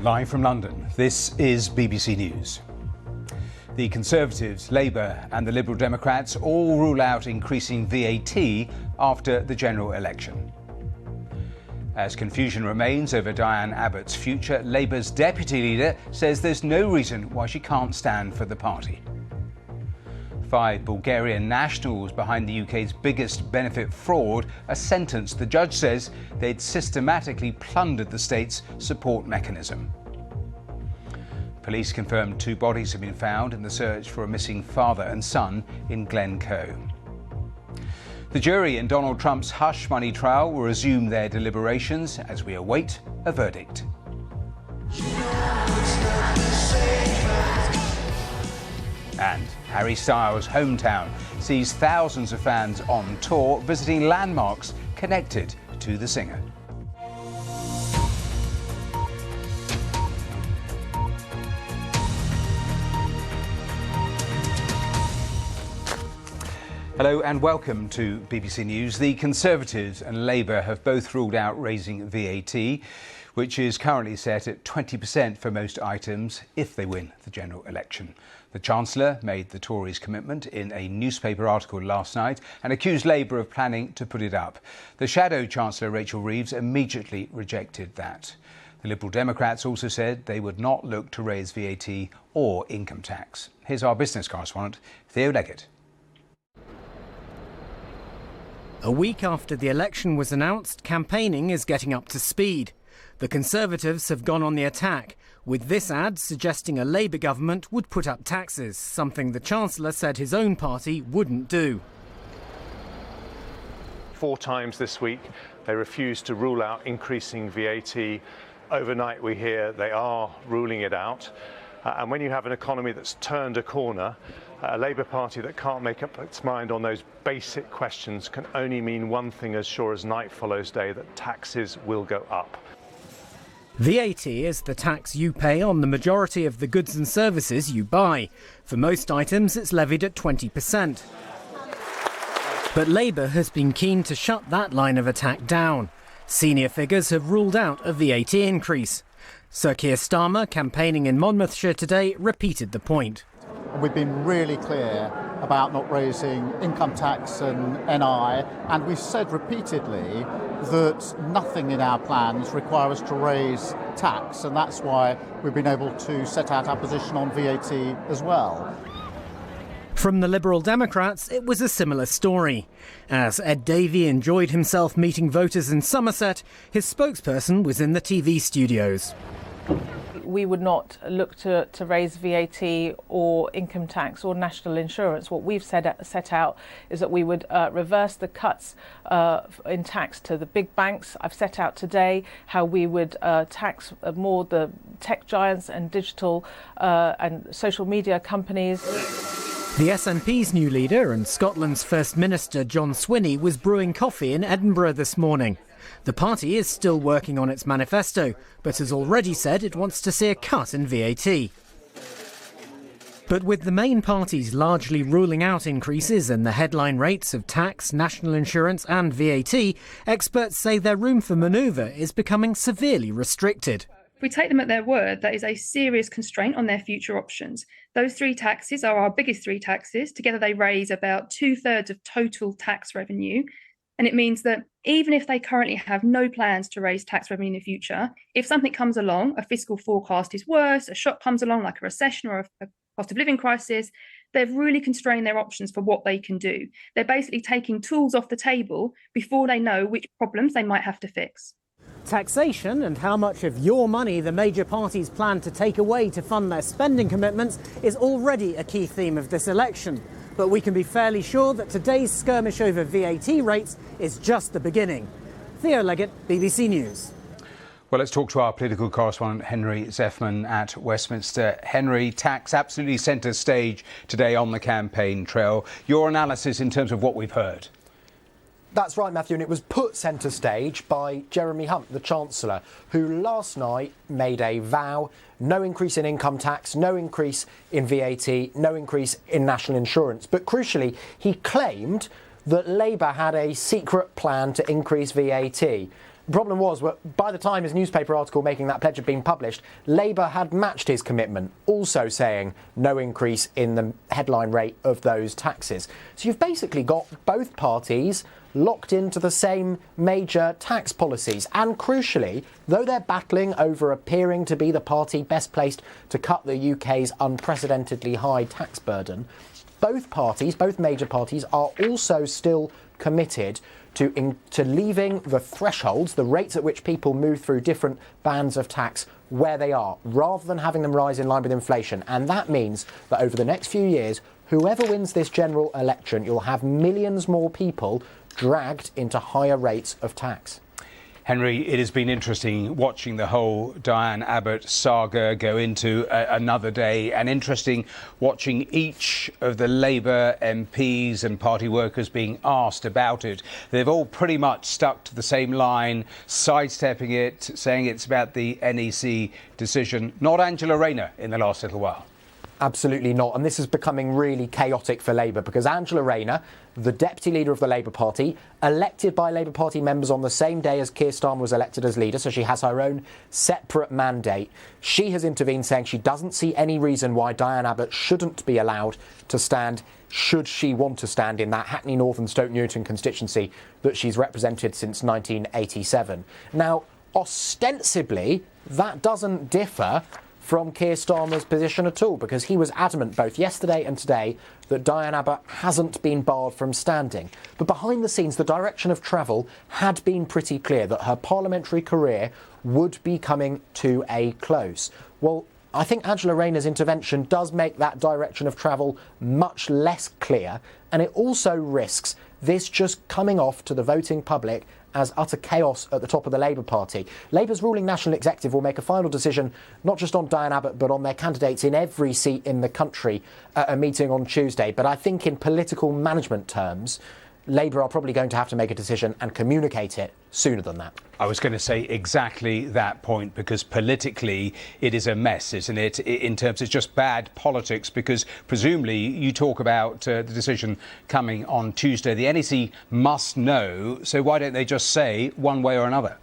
Live from London, this is BBC News. The Conservatives, Labour and the Liberal Democrats all rule out increasing VAT after the general election. As confusion remains over Diane Abbott's future, Labour's deputy leader says there's no reason why she can't stand for the party. 5 Bulgarian nationals behind the UK's biggest benefit fraud are sentenced. The judge says they'd systematically plundered the state's support mechanism. Police confirmed 2 bodies have been found in the search for a missing father and son in Glencoe. The jury in Donald Trump's hush money trial will resume their deliberations as we await a verdict. And Harry Styles' hometown sees thousands of fans on tour visiting landmarks connected to the singer. Hello and welcome to BBC News. The Conservatives and Labour have both ruled out raising VAT, which is currently set at 20% for most items if they win the general election. The Chancellor made the Tories' commitment in a newspaper article last night and accused Labour of planning to put it up. The Shadow Chancellor, Rachel Reeves, immediately rejected that. The Liberal Democrats also said they would not look to raise VAT or income tax. Here's our business correspondent, Theo Leggett. A week after the election was announced, campaigning is getting up to speed. The Conservatives have gone on the attack, with this ad suggesting a Labour government would put up taxes, something the Chancellor said his own party wouldn't do. 4 times this week they refused to rule out increasing VAT. Overnight we hear they are ruling it out. And when you have an economy that's turned a corner, a Labour Party that can't make up its mind on those basic questions can only mean one thing as sure as night follows day, that taxes will go up. VAT is the tax you pay on the majority of the goods and services you buy. For most items, it's levied at 20%. But Labour has been keen to shut that line of attack down. Senior figures have ruled out a VAT increase. Sir Keir Starmer, campaigning in Monmouthshire today, repeated the point. We've been really clear about not raising income tax and NI, and we've said repeatedly that nothing in our plans require us to raise tax, and that's why we've been able to set out our position on VAT as well. From the Liberal Democrats, it was a similar story. As Ed Davey enjoyed himself meeting voters in Somerset, his spokesperson was in the TV studios. We would not look to raise VAT or income tax or national insurance. What we've set out is that we would reverse the cuts in tax to the big banks. I've set out today how we would tax more the tech giants and digital and social media companies. The SNP's new leader and Scotland's First Minister John Swinney was brewing coffee in Edinburgh this morning. The party is still working on its manifesto, but has already said it wants to see a cut in VAT. But with the main parties largely ruling out increases in the headline rates of tax, national insurance and VAT, experts say their room for manoeuvre is becoming severely restricted. If we take them at their word, that is a serious constraint on their future options. Those 3 taxes are our biggest 3 taxes. Together they raise about 2/3 of total tax revenue. And it means that even if they currently have no plans to raise tax revenue in the future, if something comes along, a fiscal forecast is worse, a shock comes along like a recession or a cost of living crisis, they've really constrained their options for what they can do. They're basically taking tools off the table before they know which problems they might have to fix. Taxation and how much of your money the major parties plan to take away to fund their spending commitments is already a key theme of this election. But we can be fairly sure that today's skirmish over VAT rates is just the beginning. Theo Leggett, BBC News. Well, let's talk to our political correspondent Henry Zeffman at Westminster. Henry, tax absolutely centre stage today on the campaign trail. Your analysis in terms of what we've heard? That's right, Matthew, and it was put centre stage by Jeremy Hunt, the Chancellor, who last night made a vow: no increase in income tax, no increase in VAT, no increase in national insurance. But crucially, he claimed that Labour had a secret plan to increase VAT. The problem was, by the time his newspaper article making that pledge had been published, Labour had matched his commitment, also saying no increase in the headline rate of those taxes. So you've basically got both parties locked into the same major tax policies. And crucially, though they're battling over appearing to be the party best placed to cut the UK's unprecedentedly high tax burden, both parties, both major parties, are also still committed to leaving the thresholds, the rates at which people move through different bands of tax, where they are, rather than having them rise in line with inflation. And that means that over the next few years, whoever wins this general election, you'll have millions more people dragged into higher rates of tax. Henry, it has been interesting watching the whole Diane Abbott saga go into another day, and interesting watching each of the Labour MPs and party workers being asked about it. They've all pretty much stuck to the same line, sidestepping it, saying it's about the NEC decision, not Angela Rayner in the last little while. Absolutely not. And this is becoming really chaotic for Labour, because Angela Rayner, the deputy leader of the Labour Party, elected by Labour Party members on the same day as Keir Starmer was elected as leader, so she has her own separate mandate. She has intervened, saying she doesn't see any reason why Diane Abbott shouldn't be allowed to stand, should she want to stand, in that Hackney North and Stoke Newington constituency that she's represented since 1987. Now, ostensibly, that doesn't differ from Keir Starmer's position at all, because he was adamant both yesterday and today that Diane Abbott hasn't been barred from standing. But behind the scenes, the direction of travel had been pretty clear, that her parliamentary career would be coming to a close. Well, I think Angela Rayner's intervention does make that direction of travel much less clear, and it also risks this just coming off to the voting public as utter chaos at the top of the Labour Party. Labour's ruling National Executive will make a final decision not just on Diane Abbott but on their candidates in every seat in the country at a meeting on Tuesday. But I think in political management terms, Labour are probably going to have to make a decision and communicate it sooner than that. I was going to say exactly that point, because politically it is a mess, isn't it? In terms of just bad politics, because presumably you talk about the decision coming on Tuesday. The NEC must know, so why don't they just say one way or another?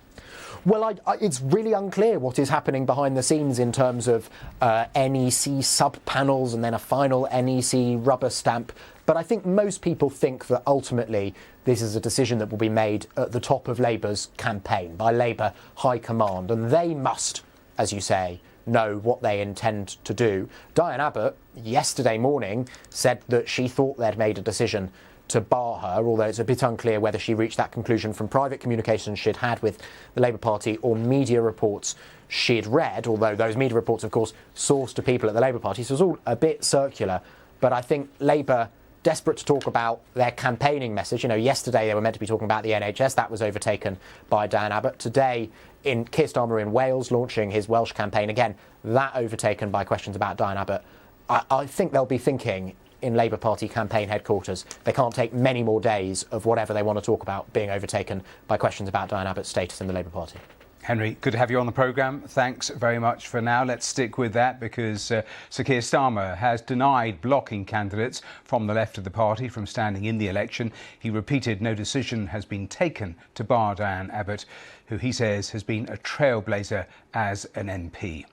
Well, it's really unclear what is happening behind the scenes in terms of NEC sub-panels and then a final NEC rubber stamp. But I think most people think that ultimately this is a decision that will be made at the top of Labour's campaign by Labour High Command. And they must, as you say, know what they intend to do. Diane Abbott, yesterday morning, said that she thought they'd made a decision to bar her, although it's a bit unclear whether she reached that conclusion from private communications she'd had with the Labour Party or media reports she'd read, although those media reports, of course, sourced to people at the Labour Party, so it was all a bit circular. But I think Labour, desperate to talk about their campaigning message. You know, yesterday they were meant to be talking about the NHS. That was overtaken by Diane Abbott. Today, in Keir Starmer in Wales launching his Welsh campaign, again, that overtaken by questions about Diane Abbott. I think they'll be thinking in Labour Party campaign headquarters, they can't take many more days of whatever they want to talk about being overtaken by questions about Diane Abbott's status in the Labour Party. Henry, good to have you on the programme. Thanks very much for now. Let's stick with that, because Sir Keir Starmer has denied blocking candidates from the left of the party from standing in the election. He repeated no decision has been taken to bar Diane Abbott, who he says has been a trailblazer as an MP.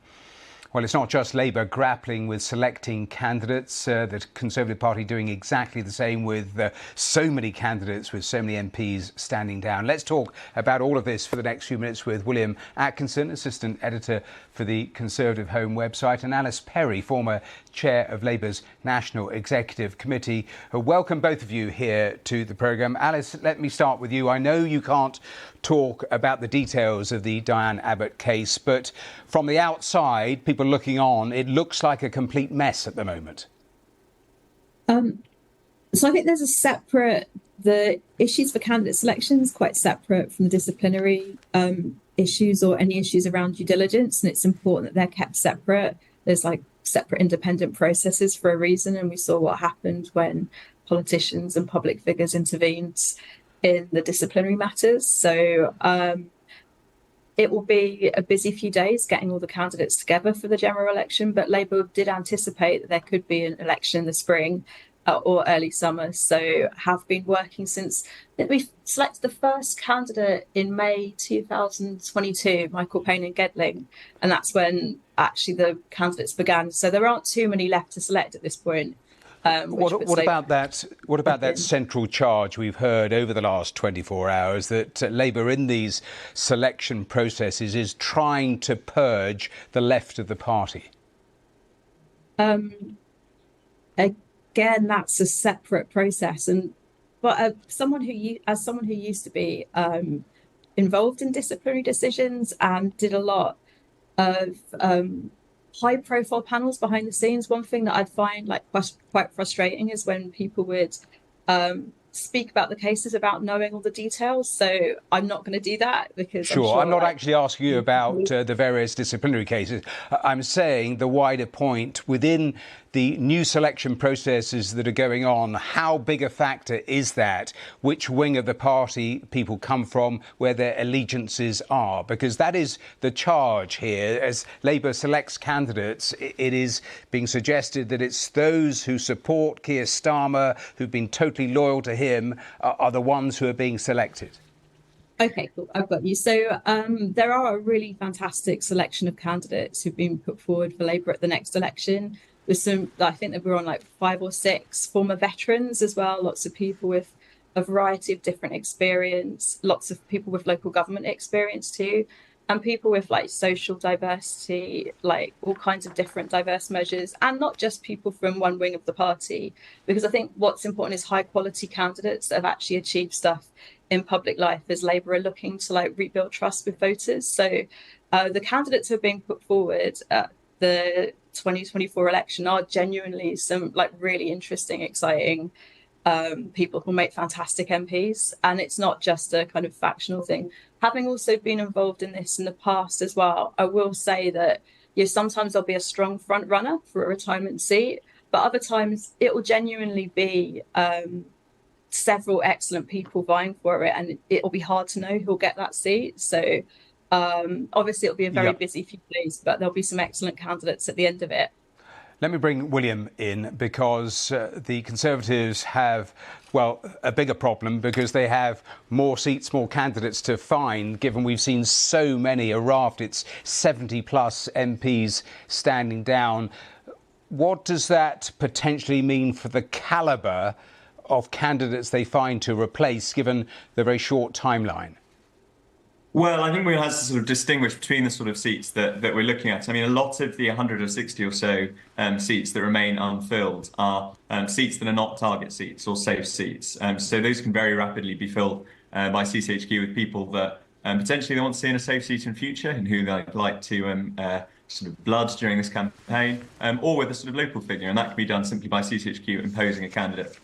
Well, it's not just Labour grappling with selecting candidates. The Conservative Party doing exactly the same, with so many candidates, with so many MPs standing down. Let's talk about all of this for the next few minutes with William Atkinson, Assistant Editor for the Conservative Home website, and Alice Perry, former Chair of Labour's National Executive Committee. Welcome both of you here to the programme. Alice, let me start with you. I know you can't talk about the details of the Diane Abbott case, but from the outside, people looking on, it looks like a complete mess at the moment. So I think there's the issues for candidate selection is quite separate from the disciplinary issues or any issues around due diligence, and it's important that they're kept separate. There's like separate independent processes for a reason, and we saw what happened when politicians and public figures intervened in the disciplinary matters. So it will be a busy few days getting all the candidates together for the general election, but Labour did anticipate that there could be an election in the spring. or early summer. So have been working since I think we selected the first candidate in May 2022, Michael Payne and Gedling, and that's when actually the candidates began. So there aren't too many left to select at this point. What about that? What about that central charge we've heard over the last 24 hours that Labour in these selection processes is trying to purge the left of the party? Again, that's a separate process, but as someone who used to be involved in disciplinary decisions and did a lot of high-profile panels behind the scenes, one thing that I'd find like quite frustrating is when people would speak about the cases without knowing all the details. So I'm not going to do that because Sure, I'm not actually asking you about the various disciplinary cases. I'm saying the wider point within the new selection processes that are going on, how big a factor is that? Which wing of the party people come from, where their allegiances are? Because that is the charge here. As Labour selects candidates, it is being suggested that it's those who support Keir Starmer, who've been totally loyal to him, are the ones who are being selected. Okay, cool. I've got you. So there are a really fantastic selection of candidates who've been put forward for Labour at the next election. There's some, I think that we're on like 5 or 6 former veterans as well, lots of people with a variety of different experience, lots of people with local government experience too, and people with like social diversity, like all kinds of different diverse measures, and not just people from one wing of the party, because I think what's important is high quality candidates that have actually achieved stuff in public life as Labour are looking to like rebuild trust with voters. So the candidates who are being put forward at the 2024 election are genuinely some like really interesting, exciting people who make fantastic MPs. And it's not just a kind of factional thing. Having also been involved in this in the past as well, I will say that sometimes there'll be a strong front runner for a retirement seat, but other times it will genuinely be several excellent people vying for it, and it'll be hard to know who'll get that seat. So obviously it'll be a very busy few days, but there'll be some excellent candidates at the end of it. Let me bring William in because the Conservatives have, well, a bigger problem because they have more seats, more candidates to find, given we've seen so many, a raft. It's 70 plus MPs standing down. What does that potentially mean for the calibre of candidates they find to replace, given the very short timeline? Well, I think we have to sort of distinguish between the sort of seats that we're looking at. I mean, a lot of the 160 or so seats that remain unfilled are seats that are not target seats or safe seats. So those can very rapidly be filled by CCHQ with people that potentially they want to see in a safe seat in future and who they'd like to sort of blood during this campaign, or with a sort of local figure. And that can be done simply by CCHQ imposing a candidate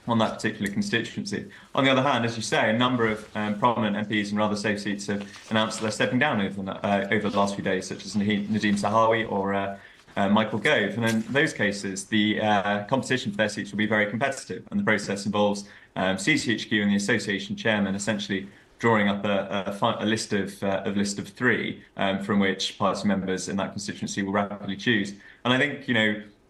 on that particular constituency. On the other hand, as you say, a number of prominent MPs in rather safe seats have announced that they're stepping down over the last few days, such as Nadhim Zahawi or Michael Gove. And in those cases, the competition for their seats will be very competitive, and the process involves CCHQ and the association chairman essentially drawing up a list of 3 from which party members in that constituency will rapidly choose. And I think,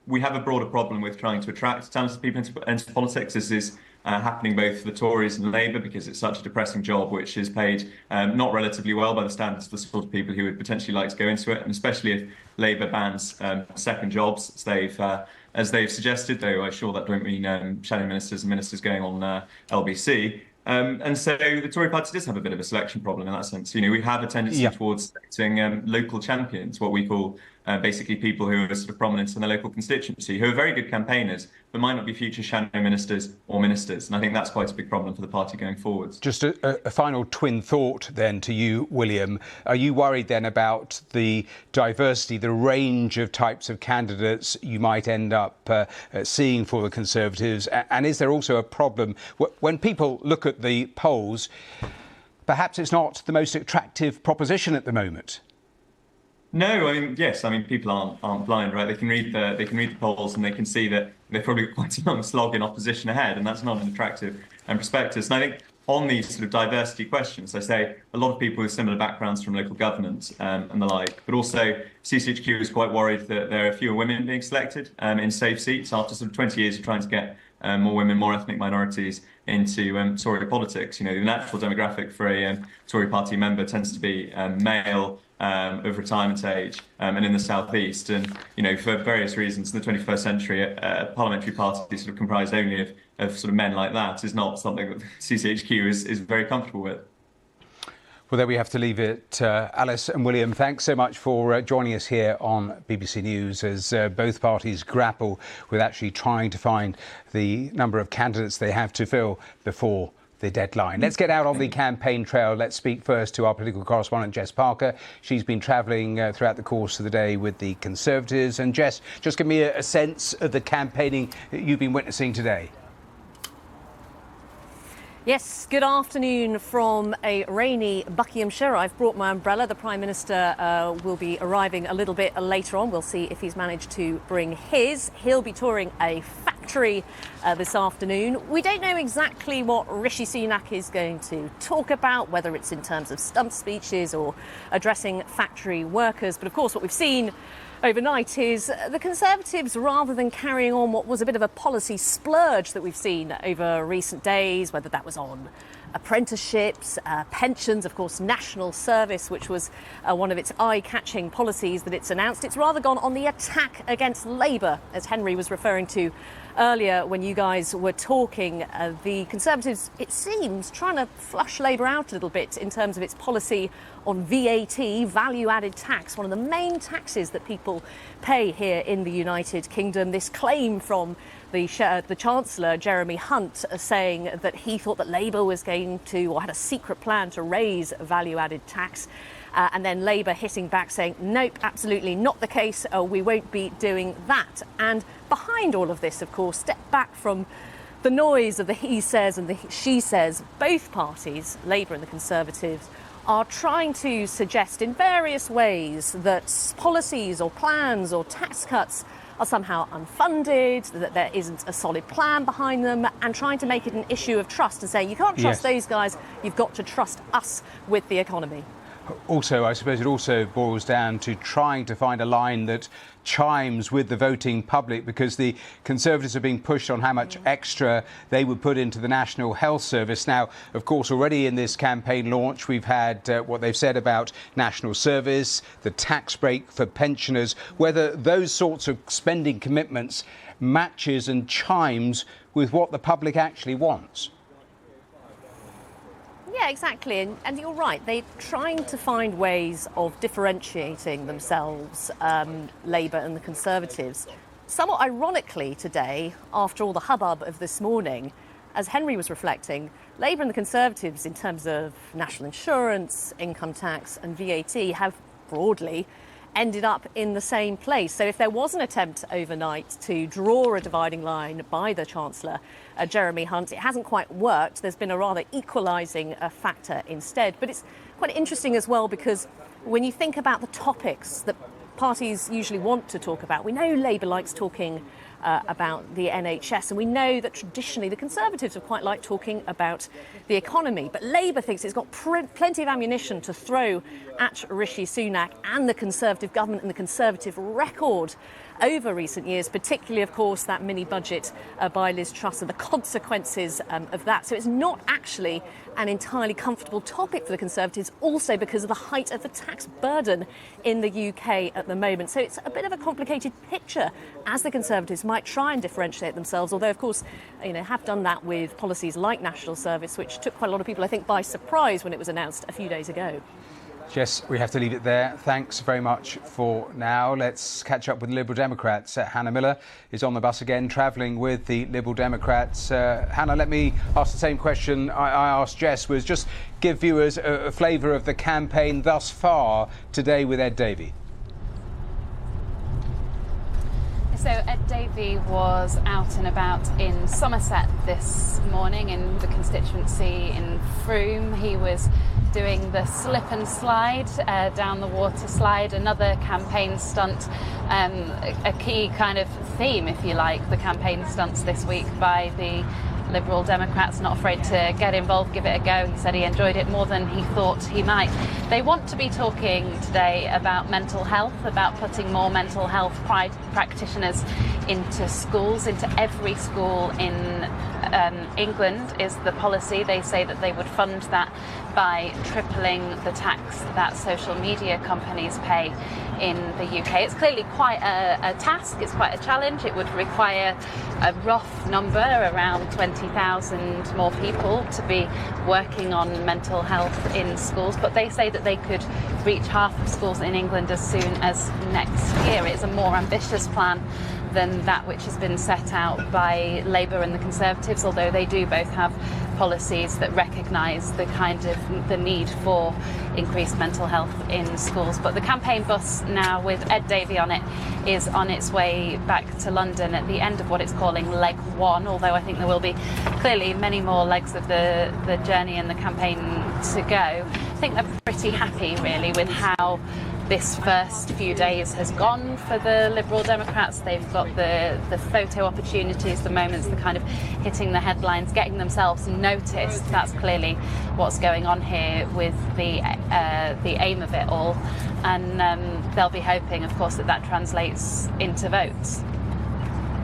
we have a broader problem with trying to attract talented people into politics. This is happening both for the Tories and Labour because it's such a depressing job, which is paid not relatively well by the standards of the sort of people who would potentially like to go into it, and especially if Labour bans second jobs, as they've suggested, though I'm sure that don't mean shadow ministers and ministers going on LBC. And so the Tory party does have a bit of a selection problem in that sense. We have a tendency towards selecting local champions, what we call basically people who are sort of prominent in the local constituency, who are very good campaigners, but might not be future shadow ministers or ministers. And I think that's quite a big problem for the party going forwards. Just a final twin thought then to you, William. Are you worried then about the diversity, the range of types of candidates you might end up seeing for the Conservatives? And is there also a problem when people look at the polls, perhaps it's not the most attractive proposition at the moment? No, yes. People aren't blind, right? They can read the polls and they can see that they've probably got quite a long slog in opposition ahead, and that's not an attractive prospectus. And I think on these sort of diversity questions, I say a lot of people with similar backgrounds from local government and the like, but also CCHQ is quite worried that there are fewer women being selected in safe seats after sort of 20 years of trying to get more women, more ethnic minorities into Tory politics. You know, the natural demographic for a Tory party member tends to be male, of retirement age, and in the southeast. And you know, for various reasons, in the 21st century, a parliamentary party sort of comprised only of sort of men like that is not something that CCHQ is very comfortable with. Well, there we have to leave it. Alice and William, thanks so much for joining us here on BBC News as both parties grapple with actually trying to find the number of candidates they have to fill before the deadline. Let's get out on the campaign trail. Let's speak first to our political correspondent, Jess Parker. She's been travelling throughout the course of the day with the Conservatives. And Jess, just give me a sense of the campaigning that you've been witnessing today. Yes, good afternoon from a rainy Buckinghamshire. I've brought my umbrella. The Prime Minister will be arriving a little bit later on. We'll see if he's managed to bring his. He'll be touring a factory this afternoon. We don't know exactly what Rishi Sunak is going to talk about, whether it's in terms of stump speeches or addressing factory workers. But of course, what we've seen overnight is the Conservatives, rather than carrying on what was a bit of a policy splurge that we've seen over recent days, whether that was on apprenticeships, pensions, of course, national service, which was one of its eye-catching policies that it's announced. It's rather gone on the attack against Labour, as Henry was referring to earlier when you guys were talking. The Conservatives, it seems, trying to flush Labour out a little bit in terms of its policy on VAT, value-added tax, one of the main taxes that people pay here in the United Kingdom. This claim from the Chancellor, Jeremy Hunt, saying that he thought that Labour was going to, or had a secret plan to raise value-added tax. And then Labour hitting back saying, nope, absolutely not the case. We won't be doing that. And behind all of this, of course, step back from the noise of the he says and the she says, both parties, Labour and the Conservatives, are trying to suggest in various ways that policies or plans or tax cuts are somehow unfunded, that there isn't a solid plan behind them, and trying to make it an issue of trust and saying you can't trust those guys, you've got to trust us with the economy. Also, I suppose it also boils down to trying to find a line that chimes with the voting public, because the Conservatives are being pushed on how much extra they would put into the National Health Service. Now, of course, already in this campaign launch, we've had what they've said about National Service, the tax break for pensioners, whether those sorts of spending commitments matches and chimes with what the public actually wants. Yeah, exactly. And you're right. They're trying to find ways of differentiating themselves, Labour and the Conservatives. Somewhat ironically today, after all the hubbub of this morning, as Henry was reflecting, Labour and the Conservatives, in terms of national insurance, income tax and VAT, have broadly ended up in the same place. So if there was an attempt overnight to draw a dividing line by the Chancellor, Jeremy Hunt, it hasn't quite worked. There's been a rather equalising factor instead. But it's quite interesting as well, because when you think about the topics that parties usually want to talk about, we know Labour likes talking about the NHS, and we know that traditionally the Conservatives have quite liked talking about the economy, but Labour thinks it's got plenty of ammunition to throw at Rishi Sunak and the Conservative government and the Conservative record over recent years, particularly, of course, that mini-budget by Liz Truss and the consequences of that. So it's not actually an entirely comfortable topic for the Conservatives, also because of the height of the tax burden in the UK at the moment. So it's a bit of a complicated picture as the Conservatives might try and differentiate themselves, although, of course, have done that with policies like National Service, which took quite a lot of people, I think, by surprise when it was announced a few days ago. Jess, we have to leave it there. Thanks very much for now. Let's catch up with Liberal Democrats. Hannah Miller is on the bus again, travelling with the Liberal Democrats. Hannah, let me ask the same question I asked Jess, was just give viewers a flavour of the campaign thus far today with Ed Davey. So Ed Davey was out and about in Somerset this morning in the constituency in Frome. He was doing the slip and slide down the water slide, another campaign stunt, a key kind of theme, if you like, the campaign stunts this week by the Liberal Democrats, not afraid to get involved, give it a go. He said he enjoyed it more than he thought he might. They want to be talking today about mental health, about putting more mental health practitioners into schools, into every school in England is the policy. They say that they would fund that by tripling the tax that social media companies pay in the UK. It's clearly quite a task, it's quite a challenge. It would require a rough number, around 20,000 more people to be working on mental health in schools, but they say that they could reach half of schools in England as soon as next year. It's a more ambitious plan than that which has been set out by Labour and the Conservatives, although they do both have policies that recognise the need for increased mental health in schools. But the campaign bus now with Ed Davey on it is on its way back to London at the end of what it's calling leg one, although I think there will be clearly many more legs of the journey and the campaign to go. I think they're pretty happy really with how this first few days has gone for the Liberal Democrats. They've got the photo opportunities, the moments, the kind of hitting the headlines, getting themselves noticed. That's clearly what's going on here with the aim of it all. And they'll be hoping, of course, that translates into votes.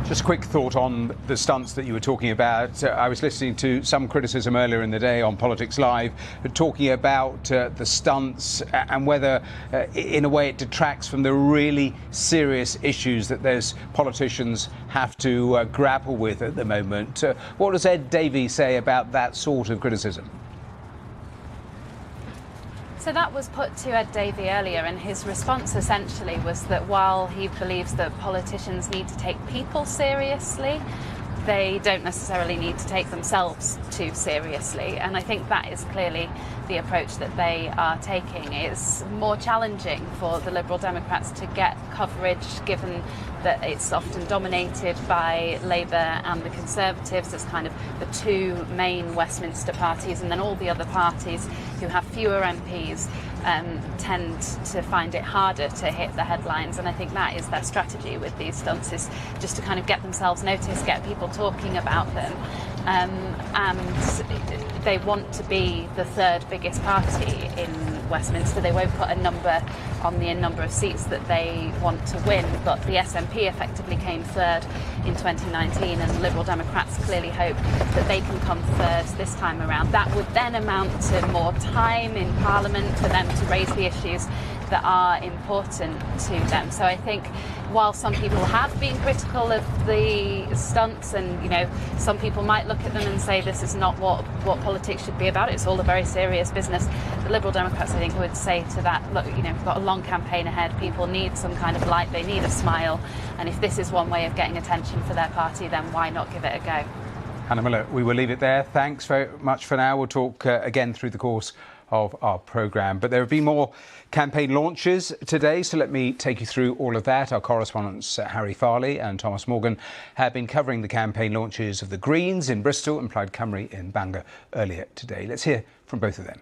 Just a quick thought on the stunts that you were talking about. I was listening to some criticism earlier in the day on Politics Live talking about the stunts and whether in a way it detracts from the really serious issues that those politicians have to grapple with at the moment. What does Ed Davey say about that sort of criticism? So that was put to Ed Davey earlier, and his response essentially was that while he believes that politicians need to take people seriously, they don't necessarily need to take themselves too seriously. And I think that is clearly the approach that they are taking. It's more challenging for the Liberal Democrats to get coverage, given that it's often dominated by Labour and the Conservatives as kind of the two main Westminster parties, and then all the other parties who have fewer MPs tend to find it harder to hit the headlines. And I think that is their strategy with these stunts, is just to kind of get themselves noticed, get people talking about them. And they want to be the third biggest party in Westminster. They won't put a number on the number of seats that they want to win, but the SNP effectively came third in 2019, and the Liberal Democrats clearly hope that they can come third this time around. That would then amount to more time in Parliament for them to raise the issues that are important to them. So I think while some people have been critical of the stunts, and some people might look at them and say this is not what politics should be about, it's all a very serious business, the Liberal Democrats I think would say to that, look, we've got a long campaign ahead, people need some kind of light, they need a smile, and if this is one way of getting attention for their party, then why not give it a go? Hannah Miller, we will leave it there. Thanks very much for now. We'll talk again through the course of our programme. But there have been more campaign launches today, so let me take you through all of that. Our correspondents Harry Farley and Thomas Morgan have been covering the campaign launches of the Greens in Bristol and Plaid Cymru in Bangor earlier today. Let's hear from both of them.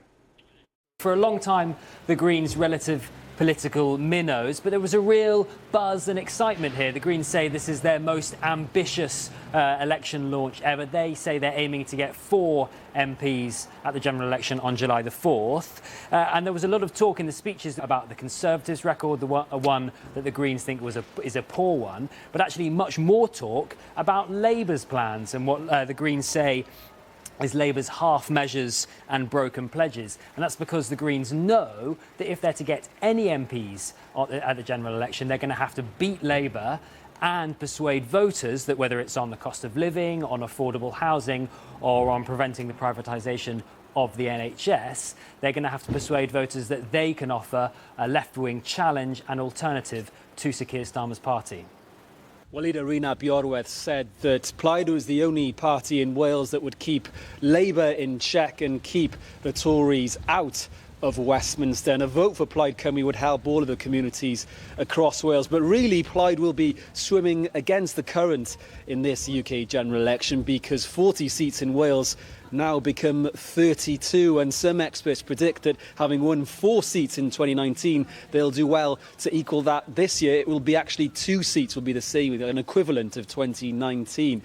For a long time, the Greens' relative political minnows, but there was a real buzz and excitement here. The Greens say this is their most ambitious election launch ever. They say they're aiming to get 4 MPs at the general election on July the 4th. And there was a lot of talk in the speeches about the Conservatives' record, the one that the Greens think is a poor one, but actually much more talk about Labour's plans and what the Greens say is Labour's half measures and broken pledges. And that's because the Greens know that if they're to get any MPs at the general election, they're going to have to beat Labour and persuade voters that whether it's on the cost of living, on affordable housing, or on preventing the privatisation of the NHS, they're going to have to persuade voters that they can offer a left-wing challenge and alternative to Sir Keir Starmer's party. Well, leader Rhina Bjorwerth said that Plaid was the only party in Wales that would keep Labour in check and keep the Tories out of Westminster. And a vote for Plaid Cymru would help all of the communities across Wales. But really, Plaid will be swimming against the current in this UK general election, because 40 seats in Wales now become 32, and some experts predict that having won 4 seats in 2019, they'll do well to equal that this year. It will be actually 2 seats will be the same, an equivalent of 2019.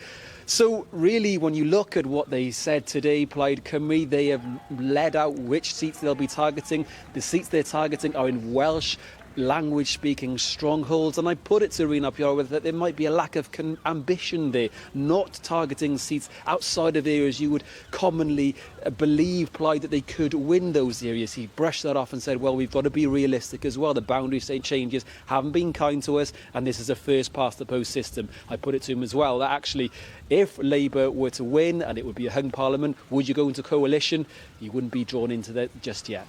So really, when you look at what they said today, Plaid Cymru, they have laid out which seats they'll be targeting. The seats they're targeting are in Welsh language-speaking strongholds, and I put it to Rhys Iorwerth that there might be a lack of ambition there, not targeting seats outside of areas you would commonly believe, Plaid, that they could win those areas. He brushed that off and said, well, we've got to be realistic as well. The boundary state changes haven't been kind to us, and this is a first past the post system. I put it to him as well that actually, if Labour were to win and it would be a hung parliament, would you go into coalition? You wouldn't be drawn into that just yet.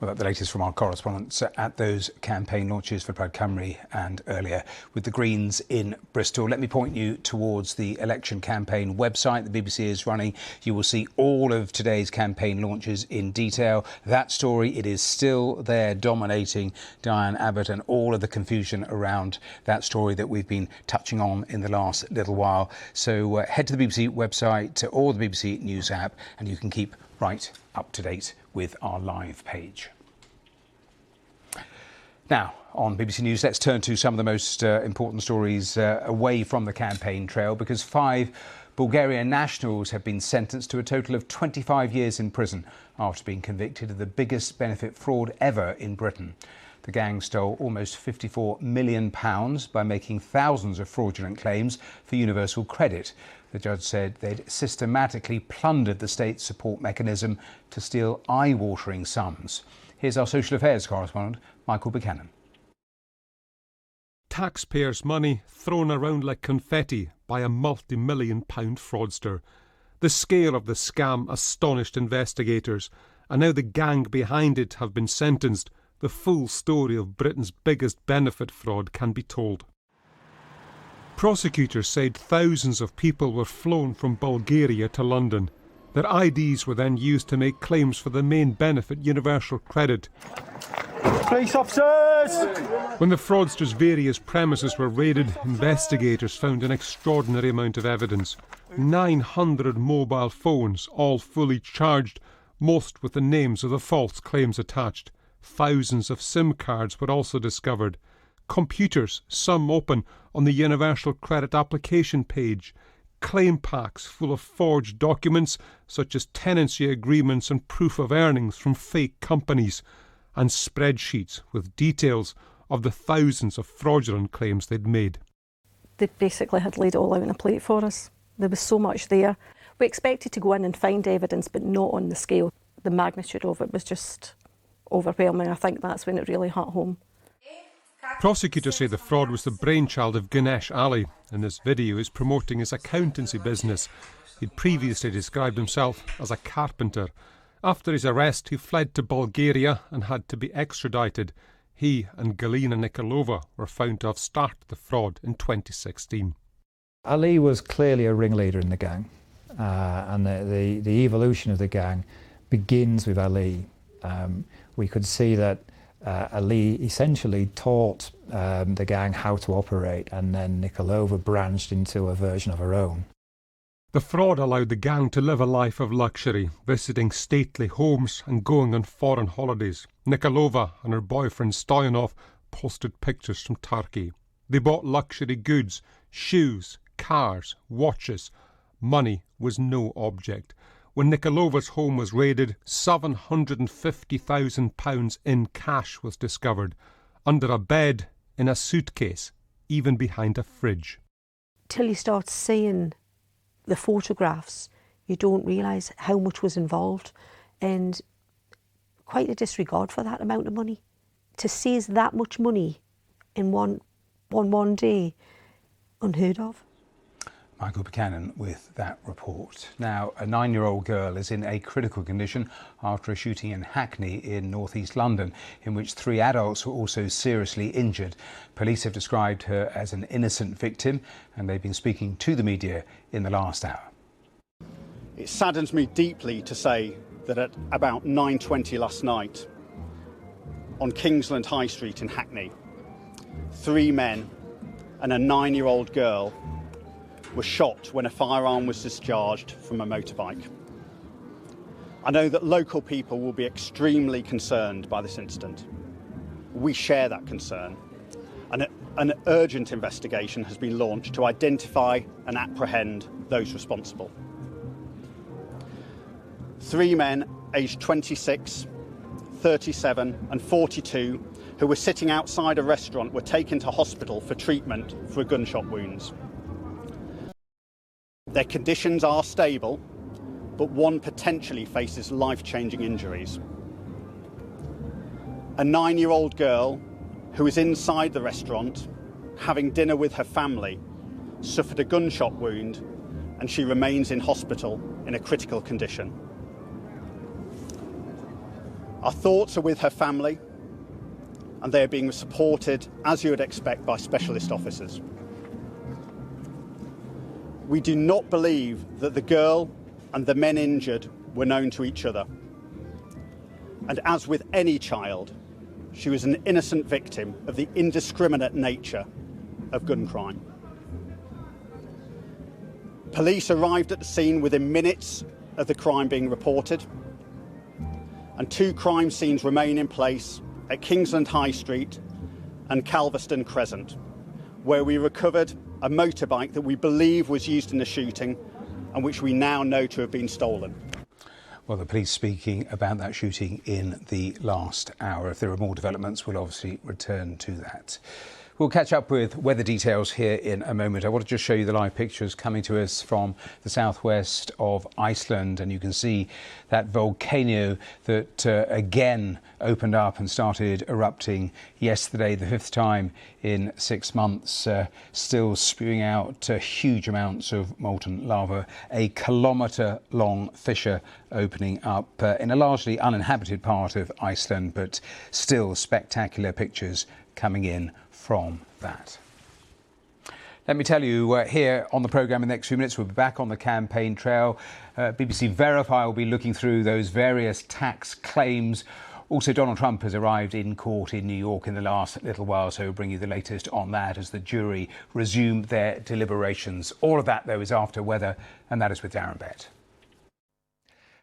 Well, that's the latest from our correspondents at those campaign launches for Plaid Cymru and earlier with the Greens in Bristol. Let me point you towards the election campaign website the BBC is running. You will see all of today's campaign launches in detail. That story, it is still there dominating Diane Abbott and all of the confusion around that story that we've been touching on in the last little while. So head to the BBC website or the BBC News app and you can keep right up to date with our live page. Now, on BBC News, let's turn to some of the most important stories away from the campaign trail, because 5 Bulgarian nationals have been sentenced to a total of 25 years in prison after being convicted of the biggest benefit fraud ever in Britain. The gang stole almost £54 million by making thousands of fraudulent claims for universal credit. The judge said they'd systematically plundered the state's support mechanism to steal eye-watering sums. Here's our social affairs correspondent, Michael Buchanan. Taxpayers' money thrown around like confetti by a multi-million-pound fraudster. The scale of the scam astonished investigators, and now the gang behind it have been sentenced. The full story of Britain's biggest benefit fraud can be told. Prosecutors said thousands of people were flown from Bulgaria to London. Their IDs were then used to make claims for the main benefit, universal credit. Police officers! When the fraudsters' various premises were raided, investigators found an extraordinary amount of evidence. 900 mobile phones, all fully charged, most with the names of the false claims attached. Thousands of SIM cards were also discovered. Computers, some open on the Universal Credit application page. Claim packs full of forged documents such as tenancy agreements and proof of earnings from fake companies, and spreadsheets with details of the thousands of fraudulent claims they'd made. They basically had laid it all out on a plate for us. There was so much there. We expected to go in and find evidence, but not on the scale. The magnitude of it was just overwhelming. I think that's when it really hit home. Prosecutors say the fraud was the brainchild of Ganesh Ali. In this video, he's promoting his accountancy business. He'd previously described himself as a carpenter. After his arrest, he fled to Bulgaria and had to be extradited. He and Galina Nikolova were found to have started the fraud in 2016. Ali was clearly a ringleader in the gang, and the evolution of the gang begins with Ali. We could see that Ali essentially taught the gang how to operate, and then Nikolova branched into a version of her own. The fraud allowed the gang to live a life of luxury, visiting stately homes and going on foreign holidays. Nikolova and her boyfriend Stoyanov posted pictures from Turkey. They bought luxury goods, shoes, cars, watches. Money was no object. When Nikolova's home was raided, £750,000 in cash was discovered, under a bed, in a suitcase, even behind a fridge. Till you start seeing the photographs, you don't realise how much was involved, and quite a disregard for that amount of money. To seize that much money in one day, unheard of. Michael Buchanan with that report. Now, a 9-year-old girl is in a critical condition after a shooting in Hackney in northeast London, in which 3 adults were also seriously injured. Police have described her as an innocent victim, and they've been speaking to the media in the last hour. It saddens me deeply to say that at about 9:20 last night, on Kingsland High Street in Hackney, 3 men and a 9-year-old girl were shot when a firearm was discharged from a motorbike. I know that local people will be extremely concerned by this incident. We share that concern, and an urgent investigation has been launched to identify and apprehend those responsible. 3 men aged 26, 37 and 42 who were sitting outside a restaurant were taken to hospital for treatment for gunshot wounds. Their conditions are stable, but one potentially faces life-changing injuries. A 9-year-old girl who was inside the restaurant having dinner with her family suffered a gunshot wound, and she remains in hospital in a critical condition. Our thoughts are with her family, and they are being supported, as you would expect, by specialist officers. We do not believe that the girl and the men injured were known to each other. And as with any child, she was an innocent victim of the indiscriminate nature of gun crime. Police arrived at the scene within minutes of the crime being reported, and 2 crime scenes remain in place at Kingsland High Street and Calverston Crescent, where we recovered a motorbike that we believe was used in the shooting and which we now know to have been stolen. Well, the police speaking about that shooting in the last hour. If there are more developments, we'll obviously return to that. We'll catch up with weather details here in a moment. I want to just show you the live pictures coming to us from the southwest of Iceland, and you can see that volcano that again opened up and started erupting yesterday, the 5th time in 6 months, still spewing out huge amounts of molten lava. A kilometre-long fissure opening up in a largely uninhabited part of Iceland, but still spectacular pictures coming in from that. Let me tell you, here on the programme in the next few minutes, we'll be back on the campaign trail. BBC Verify will be looking through those various tax claims. Also, Donald Trump has arrived in court in New York in the last little while, so we'll bring you the latest on that as the jury resume their deliberations. All of that, though, is after weather, and that is with Darren Bett.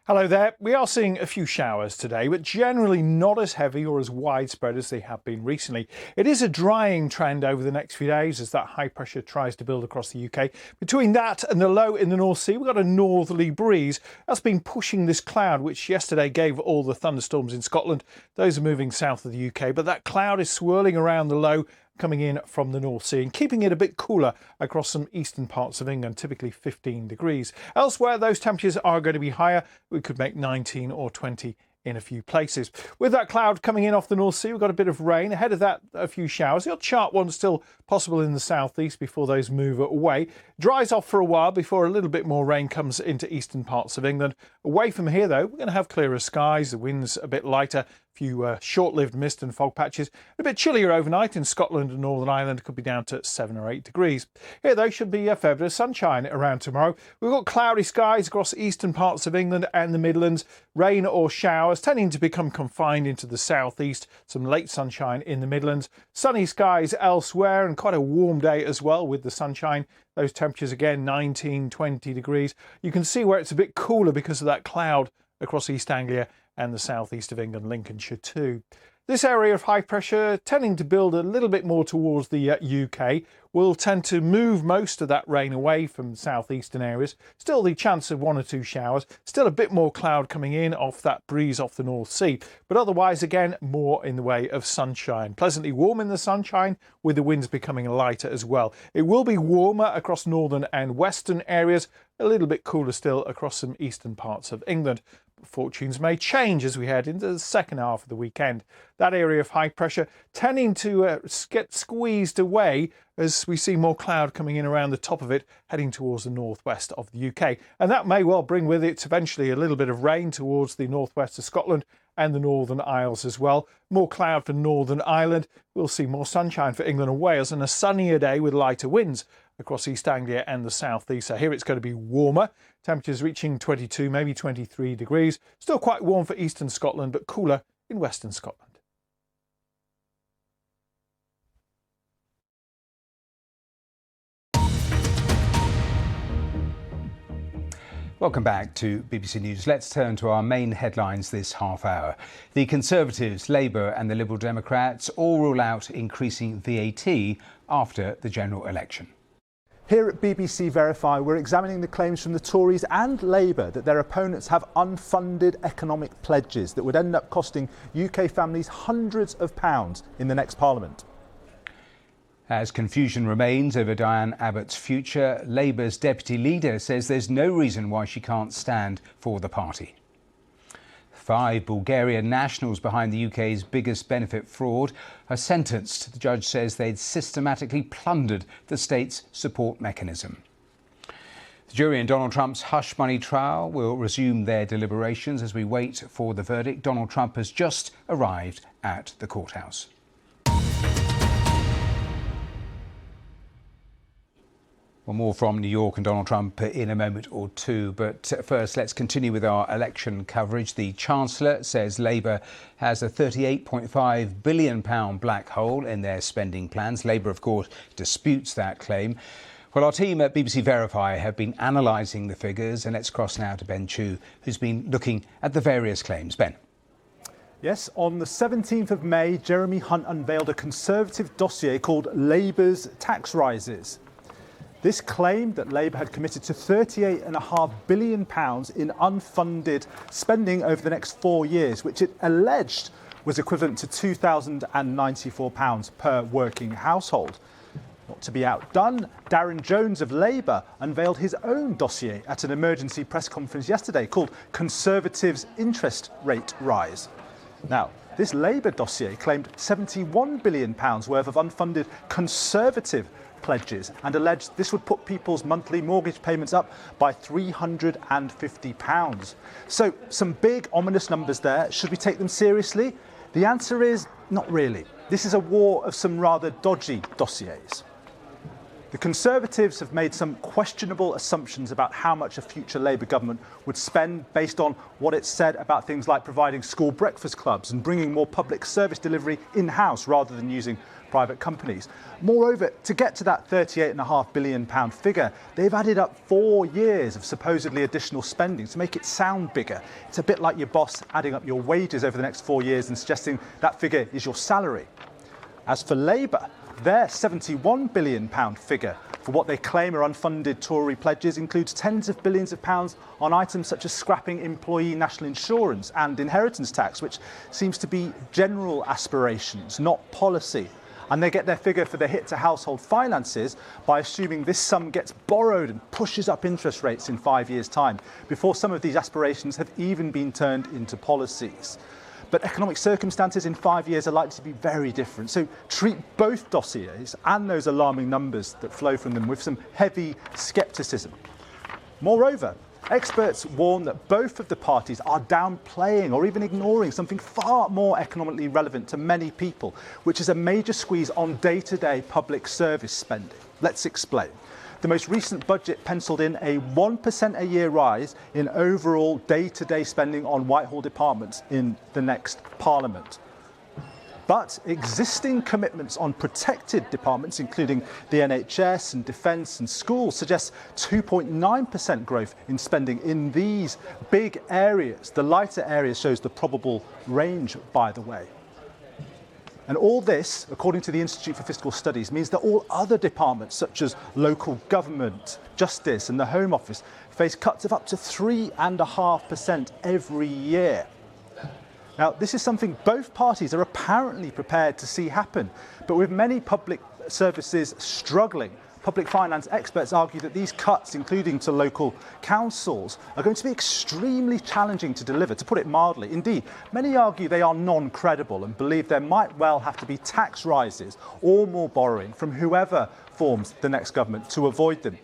Hello there. We are seeing a few showers today, but generally not as heavy or as widespread as they have been recently. It is a drying trend over the next few days as that high pressure tries to build across the UK. Between that and the low in the North Sea, we've got a northerly breeze that's been pushing this cloud, which yesterday gave all the thunderstorms in Scotland. Those are moving south of the UK, but that cloud is swirling around the low, coming in from the North Sea and keeping it a bit cooler across some eastern parts of England, typically 15 degrees. Elsewhere, those temperatures are going to be higher. We could make 19 or 20 in a few places. With that cloud coming in off the North Sea, we've got a bit of rain. Ahead of that, a few showers. The odd sharp ones still possible in the southeast before those move away. Dries off for a while before a little bit more rain comes into eastern parts of England. Away from here, though, we're going to have clearer skies. The wind's a bit lighter. Few short-lived mist and fog patches. A bit chillier overnight in Scotland and Northern Ireland, could be down to 7 or 8 degrees. Here, though, should be a fair bit of sunshine around tomorrow. We've got cloudy skies across eastern parts of England and the Midlands. Rain or showers tending to become confined into the southeast. Some late sunshine in the Midlands. Sunny skies elsewhere and quite a warm day as well with the sunshine. Those temperatures again, 19, 20 degrees. You can see where it's a bit cooler because of that cloud across East Anglia and the southeast of England, Lincolnshire too. This area of high pressure tending to build a little bit more towards the UK will tend to move most of that rain away from southeastern areas. Still the chance of 1 or 2 showers, still a bit more cloud coming in off that breeze off the North Sea, but otherwise again more in the way of sunshine. Pleasantly warm in the sunshine with the winds becoming lighter as well. It will be warmer across northern and western areas, a little bit cooler still across some eastern parts of England. Fortunes may change as we head into the second half of the weekend. That area of high pressure tending to get squeezed away as we see more cloud coming in around the top of it, heading towards the northwest of the UK. And that may well bring with it eventually a little bit of rain towards the northwest of Scotland and the Northern Isles as well. More cloud for Northern Ireland. We'll see more sunshine for England and Wales and a sunnier day with lighter winds across East Anglia and the southeast. So here it's going to be warmer. Temperatures reaching 22, maybe 23 degrees. Still quite warm for eastern Scotland, but cooler in western Scotland. Welcome back to BBC News. Let's turn to our main headlines this half hour. The Conservatives, Labour and the Liberal Democrats all rule out increasing VAT after the general election. Here at BBC Verify, we're examining the claims from the Tories and Labour that their opponents have unfunded economic pledges that would end up costing UK families hundreds of pounds in the next Parliament. As confusion remains over Diane Abbott's future, Labour's deputy leader says there's no reason why she can't stand for the party. 5 Bulgarian nationals behind the UK's biggest benefit fraud are sentenced. The judge says they'd systematically plundered the state's support mechanism. The jury in Donald Trump's hush money trial will resume their deliberations as we wait for the verdict. Donald Trump has just arrived at the courthouse. Well, more from New York and Donald Trump in a moment or two. But first, let's continue with our election coverage. The Chancellor says Labour has a £38.5 billion black hole in their spending plans. Labour, of course, disputes that claim. Well, our team at BBC Verify have been analysing the figures. And let's cross now to Ben Chu, who's been looking at the various claims. Ben. Yes, on the 17th of May, Jeremy Hunt unveiled a Conservative dossier called Labour's Tax Rises. This claimed that Labour had committed to £38.5 billion in unfunded spending over the next 4 years, which it alleged was equivalent to £2,094 per working household. Not to be outdone, Darren Jones of Labour unveiled his own dossier at an emergency press conference yesterday called Conservatives' Interest Rate Rise. Now, this Labour dossier claimed £71 billion worth of unfunded Conservative pledges and alleged this would put people's monthly mortgage payments up by £350. So some big ominous numbers there. Should we take them seriously? The answer is not really. This is a war of some rather dodgy dossiers. The Conservatives have made some questionable assumptions about how much a future Labour government would spend based on what it said about things like providing school breakfast clubs and bringing more public service delivery in-house rather than using private companies. Moreover, to get to that £38.5 billion figure, they've added up 4 years of supposedly additional spending to make it sound bigger. It's a bit like your boss adding up your wages over the next 4 years and suggesting that figure is your salary. As for Labour, their £71 billion figure for what they claim are unfunded Tory pledges includes tens of billions of pounds on items such as scrapping employee national insurance and inheritance tax, which seems to be general aspirations, not policy. And they get their figure for the hit to household finances by assuming this sum gets borrowed and pushes up interest rates in 5 years' time, before some of these aspirations have even been turned into policies. But economic circumstances in 5 years are likely to be very different. So treat both dossiers and those alarming numbers that flow from them with some heavy scepticism. Moreover, experts warn that both of the parties are downplaying or even ignoring something far more economically relevant to many people, which is a major squeeze on day-to-day public service spending. Let's explain. The most recent budget penciled in a 1% a year rise in overall day-to-day spending on Whitehall departments in the next Parliament. But existing commitments on protected departments, including the NHS and defence and schools, suggest 2.9% growth in spending in these big areas. The lighter area shows the probable range, by the way. And all this, according to the Institute for Fiscal Studies, means that all other departments, such as local government, justice and the Home Office, face cuts of up to 3.5% every year. Now, this is something both parties are apparently prepared to see happen, but with many public services struggling, public finance experts argue that these cuts, including to local councils, are going to be extremely challenging to deliver, to put it mildly. Indeed, many argue they are non-credible and believe there might well have to be tax rises or more borrowing from whoever forms the next government to avoid them.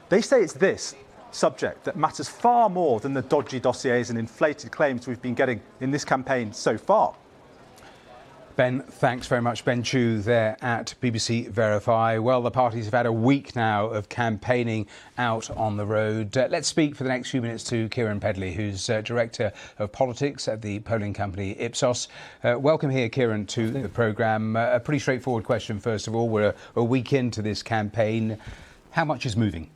They say it's this subject that matters far more than the dodgy dossiers and inflated claims we've been getting in this campaign so far. Ben, thanks very much. Ben Chu there at BBC Verify. Well, the parties have had a week now of campaigning out on the road. Let's speak for the next few minutes to Kieran Pedley, who's Director of Politics at the polling company Ipsos. Welcome here, Kieran, to the programme. A pretty straightforward question, first of all. We're a week into this campaign. How much is moving?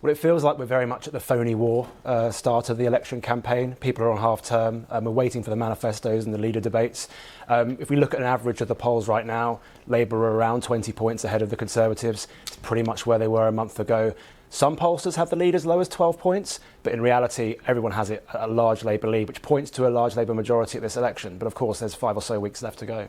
Well, it feels like we're very much at the phony war start of the election campaign. People are on half term. We're waiting for the manifestos and the leader debates. If we look at an average of the polls right now, Labour are around 20 points ahead of the Conservatives. It's pretty much where they were a month ago. Some pollsters have the lead as low as 12 points, but in reality, everyone has it at a large Labour lead, which points to a large Labour majority at this election. But of course, there's 5 or so weeks left to go.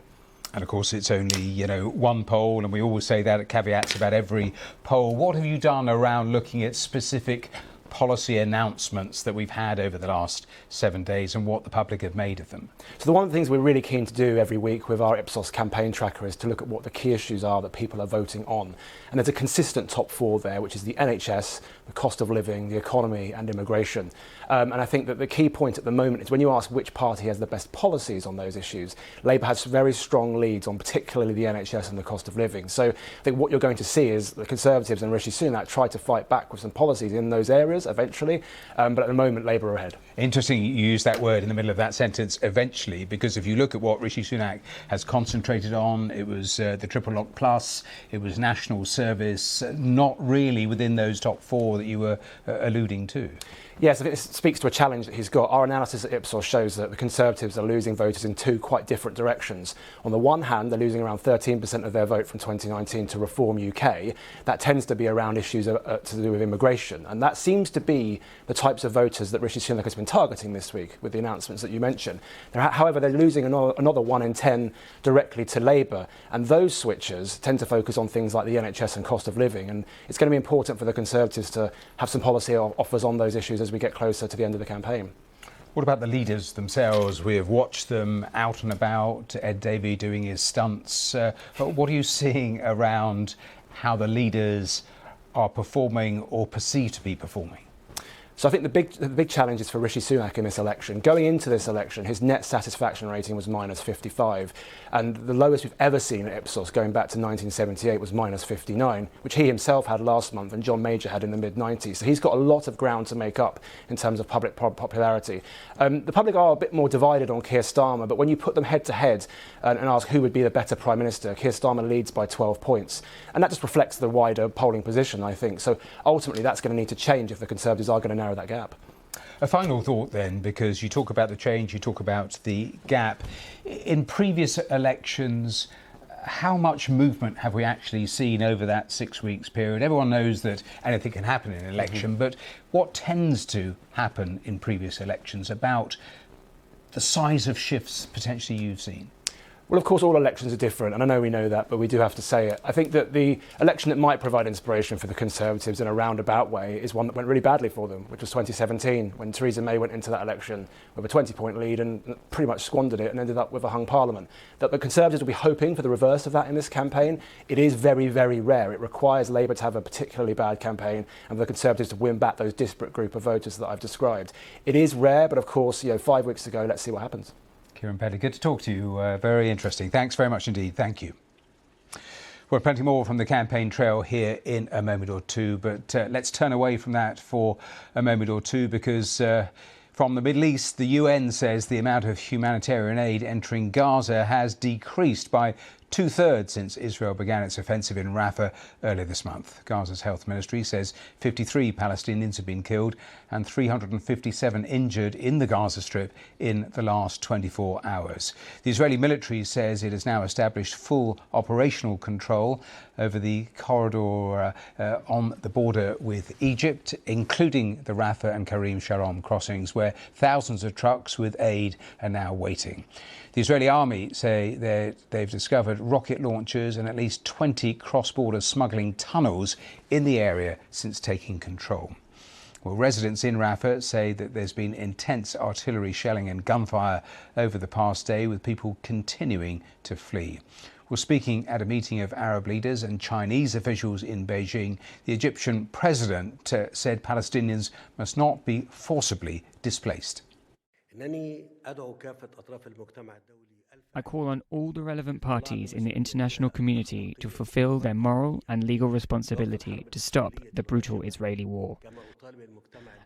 And of course, it's only, one poll, and we always say that at caveats about every poll. What have you done around looking at specific policy announcements that we've had over the last 7 days and what the public have made of them? So one of the things we're really keen to do every week with our Ipsos campaign tracker is to look at what the key issues are that people are voting on. And there's a consistent top 4 there, which is the NHS, the cost of living, the economy and immigration. And I think that the key point at the moment is when you ask which party has the best policies on those issues, Labour has very strong leads on particularly the NHS and the cost of living. So I think what you're going to see is the Conservatives and Rishi Sunak try to fight back with some policies in those areas eventually, but at the moment Labour are ahead. Interesting you use that word in the middle of that sentence, eventually, because if you look at what Rishi Sunak has concentrated on, it was the Triple Lock Plus, it was national service, not really within those top 4 that you were alluding to. Yes, I think this speaks to a challenge that he's got. Our analysis at Ipsos shows that the Conservatives are losing voters in 2 quite different directions. On the one hand, they're losing around 13% of their vote from 2019 to Reform UK. That tends to be around issues to do with immigration. And that seems to be the types of voters that Rishi Sunak has been targeting this week with the announcements that you mentioned. However, they're losing another 1 in 10 directly to Labour. And those switchers tend to focus on things like the NHS and cost of living. And it's going to be important for the Conservatives to have some policy offers on those issues as we get closer to the end of the campaign. What about the leaders themselves? We have watched them out and about, Ed Davey doing his stunts. What are you seeing around how the leaders are performing or perceived to be performing? So I think the big challenge is for Rishi Sunak in this election. Going into this election, his net satisfaction rating was -55, and the lowest we've ever seen at Ipsos going back to 1978 was -59, which he himself had last month and John Major had in the mid-90s. So he's got a lot of ground to make up in terms of public popularity. The public are a bit more divided on Keir Starmer, but when you put them head to head and ask who would be the better Prime Minister, Keir Starmer leads by 12 points. And that just reflects the wider polling position, I think. So ultimately that's going to need to change if the Conservatives are going to narrow that gap. A final thought then, because you talk about the change, you talk about the gap. In previous elections, how much movement have we actually seen over that 6 weeks period? Everyone knows that anything can happen in an election, but what tends to happen in previous elections about the size of shifts potentially you've seen? Well, of course, all elections are different, and I know we know that, but we do have to say it. I think that the election that might provide inspiration for the Conservatives in a roundabout way is one that went really badly for them, which was 2017, when Theresa May went into that election with a 20-point lead and pretty much squandered it and ended up with a hung parliament. That the Conservatives will be hoping for the reverse of that in this campaign. It is very, very rare. It requires Labour to have a particularly bad campaign and for the Conservatives to win back those disparate group of voters that I've described. It is rare, but of course, 5 weeks ago, let's see what happens. Kieran Petty, good to talk to you. Very interesting. Thanks very much indeed. Thank you. Well, plenty more from the campaign trail here in a moment or two, but let's turn away from that for a moment or two because from the Middle East, the UN says the amount of humanitarian aid entering Gaza has decreased by 2/3 since Israel began its offensive in Rafah earlier this month. Gaza's health ministry says 53 Palestinians have been killed and 357 injured in the Gaza Strip in the last 24 hours. The Israeli military says it has now established full operational control over the corridor on the border with Egypt, including the Rafah and Karim Shalom crossings, where thousands of trucks with aid are now waiting. The Israeli army say they've discovered rocket launchers and at least 20 cross-border smuggling tunnels in the area since taking control. Well, residents in Rafah say that there's been intense artillery shelling and gunfire over the past day, with people continuing to flee. Well, speaking at a meeting of Arab leaders and Chinese officials in Beijing, the Egyptian president said Palestinians must not be forcibly displaced. I call on all the relevant parties in the international community to fulfill their moral and legal responsibility to stop the brutal Israeli war.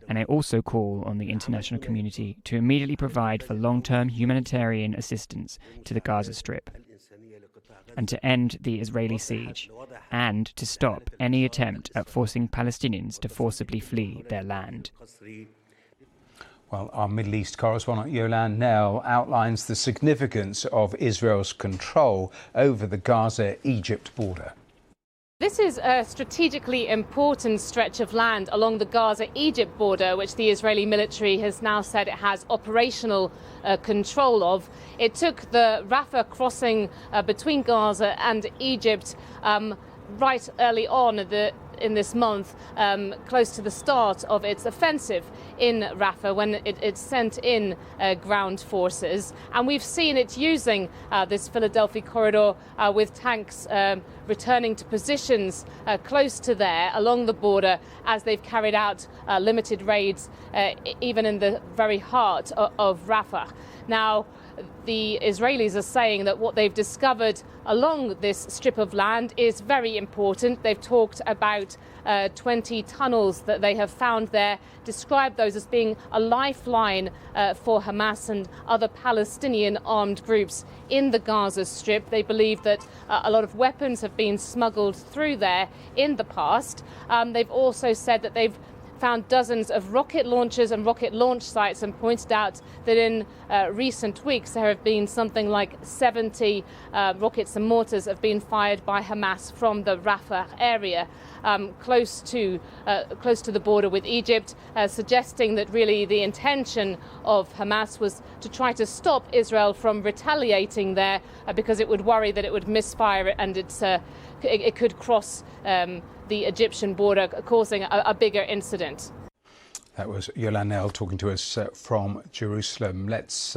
And I also call on the international community to immediately provide for long-term humanitarian assistance to the Gaza Strip. and to end the Israeli siege, and to stop any attempt at forcing Palestinians to forcibly flee their land. Well, our Middle East correspondent Yolande Knell outlines the significance of Israel's control over the Gaza-Egypt border. This is a strategically important stretch of land along the Gaza-Egypt border, which the Israeli military has now said it has operational control of. It took the Rafah crossing between Gaza and Egypt right early on in this month, close to the start of its offensive in Rafah, when it sent in ground forces. And we've seen it using this Philadelphia corridor with tanks returning to positions close to there along the border as they've carried out limited raids even in the very heart of Rafah. Now, the Israelis are saying that what they've discovered along this strip of land is very important. They've talked about 20 tunnels that they have found there, described those as being a lifeline for Hamas and other Palestinian armed groups in the Gaza Strip. They believe that a lot of weapons have been smuggled through there in the past. They've also said that they've found dozens of rocket launchers and rocket launch sites, and pointed out that in recent weeks there have been something like 70 rockets and mortars have been fired by Hamas from the Rafah area, close to the border with Egypt, suggesting that really the intention of Hamas was to try to stop Israel from retaliating there, because it would worry that it would misfire and it could cross the Egyptian border, causing a bigger incident. That was Yolande Knell talking to us from Jerusalem. Let's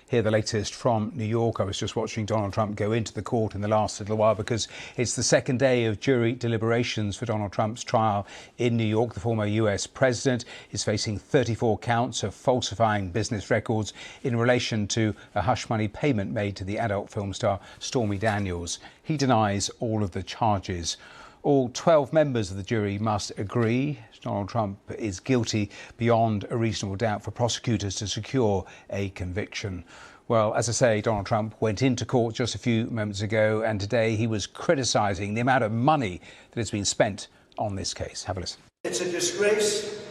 hear the latest from New York. I was just watching Donald Trump go into the court in the last little while, because it's the second day of jury deliberations for Donald Trump's trial in New York. The former US president is facing 34 counts of falsifying business records in relation to a hush money payment made to the adult film star Stormy Daniels. He denies all of the charges. All 12 members of the jury must agree Donald Trump is guilty beyond a reasonable doubt for prosecutors to secure a conviction. Well, as I say, Donald Trump went into court just a few moments ago, and today he was criticising the amount of money that has been spent on this case. Have a listen. It's a disgrace.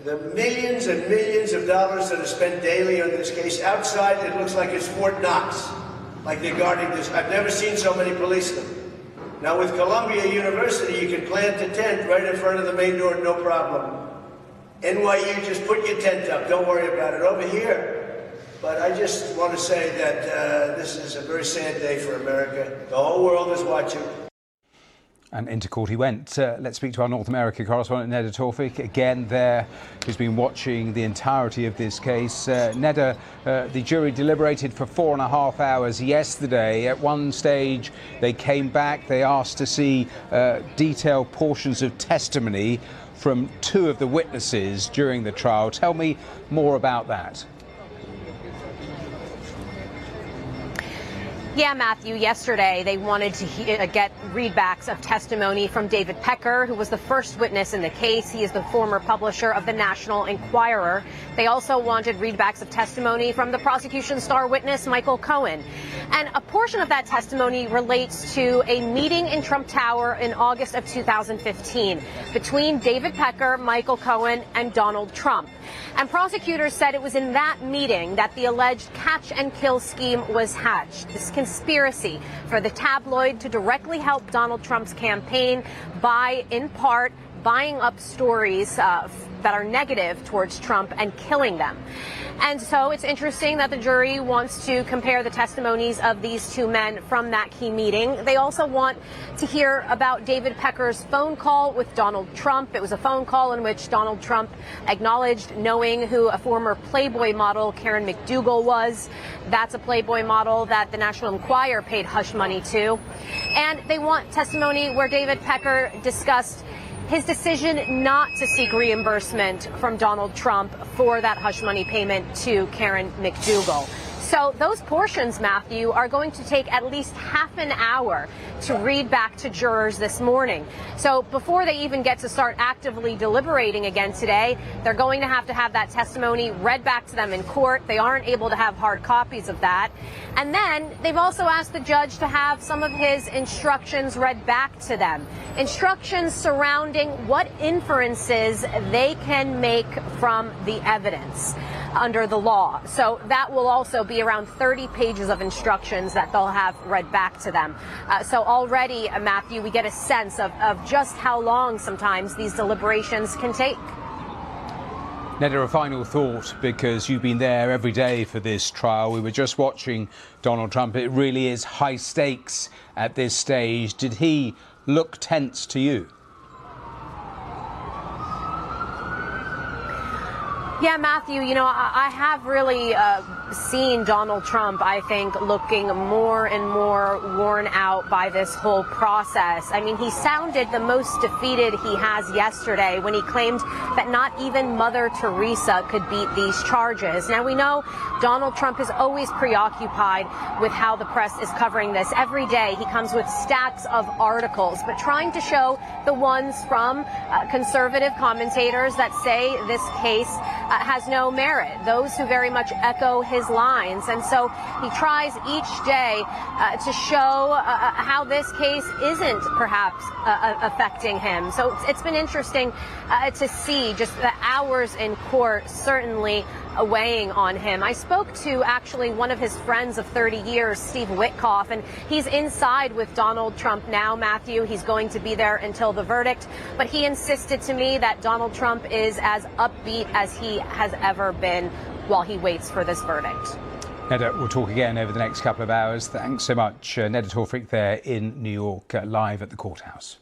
The millions and millions of dollars that are spent daily on this case. Outside, it looks like it's Fort Knox, like they're guarding this. I've never seen so many policemen. Now, with Columbia University, you can plant a tent right in front of the main door, no problem. NYU, just put your tent up. Don't worry about it. Over here. But I just want to say that this is a very sad day for America. The whole world is watching. And into court he went. Let's speak to our North America correspondent, Neda Tawfik, again there, who's been watching the entirety of this case. Neda, the jury deliberated for 4.5 hours yesterday. At one stage, they came back. They asked to see detailed portions of testimony from 2 of the witnesses during the trial. Tell me more about that. Yeah, Matthew, yesterday they wanted to get readbacks of testimony from David Pecker, who was the first witness in the case. He is the former publisher of the National Enquirer. They also wanted readbacks of testimony from the prosecution's star witness, Michael Cohen. And a portion of that testimony relates to a meeting in Trump Tower in August of 2015 between David Pecker, Michael Cohen, and Donald Trump. And prosecutors said it was in that meeting that the alleged catch-and-kill scheme was hatched. This conspiracy for the tabloid to directly help Donald Trump's campaign by, in part, buying up stories that are negative towards Trump and killing them. And so it's interesting that the jury wants to compare the testimonies of these 2 men from that key meeting. They also want to hear about David Pecker's phone call with Donald Trump. It was a phone call in which Donald Trump acknowledged knowing who a former Playboy model, Karen McDougal, was. That's a Playboy model that the National Enquirer paid hush money to. And they want testimony where David Pecker discussed his decision not to seek reimbursement from Donald Trump for that hush money payment to Karen McDougal. So those portions, Matthew, are going to take at least half an hour to read back to jurors this morning. So before they even get to start actively deliberating again today, they're going to have that testimony read back to them in court. They aren't able to have hard copies of that. And then they've also asked the judge to have some of his instructions read back to them. Instructions surrounding what inferences they can make from the evidence under the law. So that will also be around 30 pages of instructions that they'll have read back to them. So already, Matthew, we get a sense of just how long sometimes these deliberations can take. Neda, a final thought, because you've been there every day for this trial. We were just watching Donald Trump. It really is high stakes at this stage. Did he look tense to you? Yeah, Matthew, you know, I have really seen Donald Trump, I think, looking more and more worn out by this whole process. I mean, he sounded the most defeated he has yesterday when he claimed that not even Mother Teresa could beat these charges. Now, we know Donald Trump is always preoccupied with how the press is covering this. Every day he comes with stacks of articles, but trying to show the ones from conservative commentators that say this case has no merit, those who very much echo his lines. And so he tries each day to show how this case isn't perhaps affecting him. So it's been interesting to see just the hours in court certainly weighing on him. I spoke to actually one of his friends of 30 years, Steve Witkoff, and he's inside with Donald Trump now, Matthew. He's going to be there until the verdict, but he insisted to me that Donald Trump is as upbeat as he has ever been while he waits for this verdict. Neda, we'll talk again over the next couple of hours. Thanks so much. Neda Tawfik there in New York, live at the courthouse.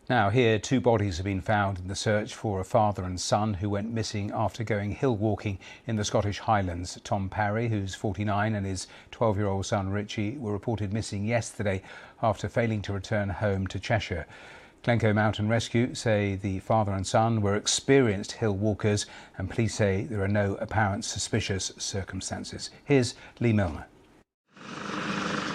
Now, here, 2 bodies have been found in the search for a father and son who went missing after going hill walking in the Scottish Highlands. Tom Parry, who's 49, and his 12-year-old son Richie were reported missing yesterday after failing to return home to Cheshire. Glencoe Mountain Rescue say the father and son were experienced hill walkers, and police say there are no apparent suspicious circumstances. Here's Lee Milner.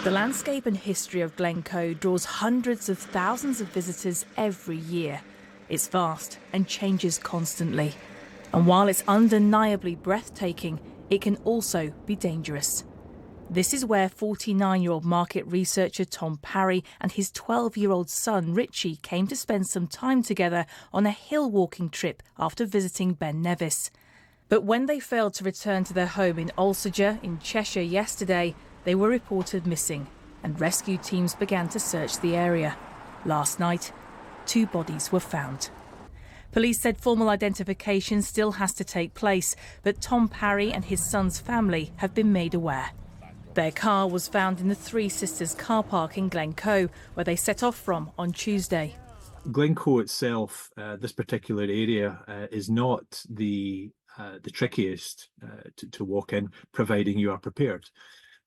The landscape and history of Glencoe draws hundreds of thousands of visitors every year. It's vast and changes constantly. And while it's undeniably breathtaking, it can also be dangerous. This is where 49-year-old market researcher Tom Parry and his 12-year-old son Richie came to spend some time together on a hill walking trip after visiting Ben Nevis. But when they failed to return to their home in Alsager in Cheshire yesterday, they were reported missing, and rescue teams began to search the area. Last night, 2 bodies were found. Police said formal identification still has to take place, but Tom Parry and his son's family have been made aware. Their car was found in the Three Sisters car park in Glencoe, where they set off from on Tuesday. Glencoe itself, this particular area, is not the trickiest to walk in, providing you are prepared.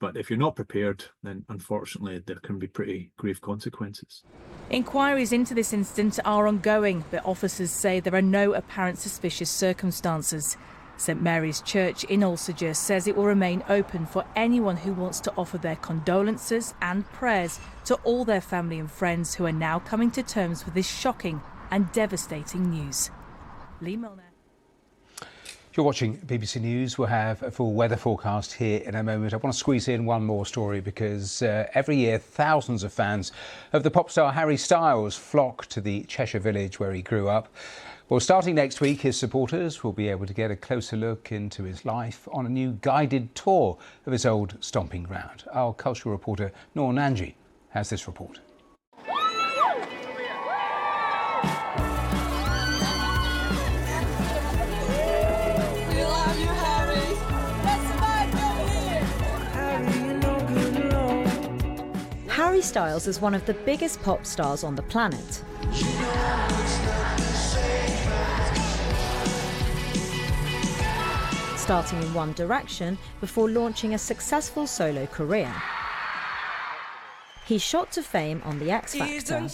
But if you're not prepared, then unfortunately there can be pretty grave consequences. Inquiries into this incident are ongoing, but officers say there are no apparent suspicious circumstances. St Mary's Church in Alsager says it will remain open for anyone who wants to offer their condolences and prayers to all their family and friends who are now coming to terms with this shocking and devastating news. Lee Milner. You're watching BBC News. We'll have a full weather forecast here in a moment. I want to squeeze in one more story because every year thousands of fans of the pop star Harry Styles flock to the Cheshire village where he grew up. Well, starting next week, his supporters will be able to get a closer look into his life on a new guided tour of his old stomping ground. Our cultural reporter Noor Nanji has this report. Harry Styles is one of the biggest pop stars on the planet. Starting in One Direction before launching a successful solo career. He shot to fame on The X Factor.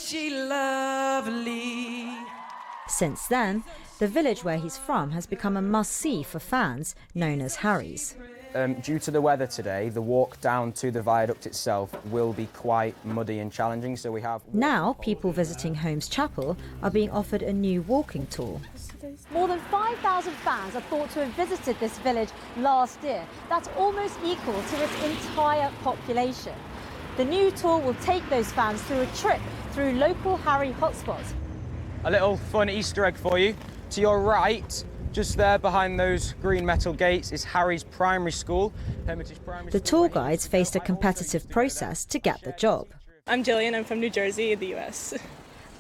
Since then, the village where he's from has become a must-see for fans, known as Harry's. Due to the weather today, the walk down to the viaduct itself will be quite muddy and challenging, so we have... Now, people visiting Holmes Chapel are being offered a new walking tour. More than 5,000 fans are thought to have visited this village last year. That's almost equal to its entire population. The new tour will take those fans through a trip through local Harry hotspots. A little fun Easter egg for you. To your right, just there behind those green metal gates, is Harry's primary school, Hermitage Primary The tour guides faced a competitive process to get the job. I'm Jillian, I'm from New Jersey in the US.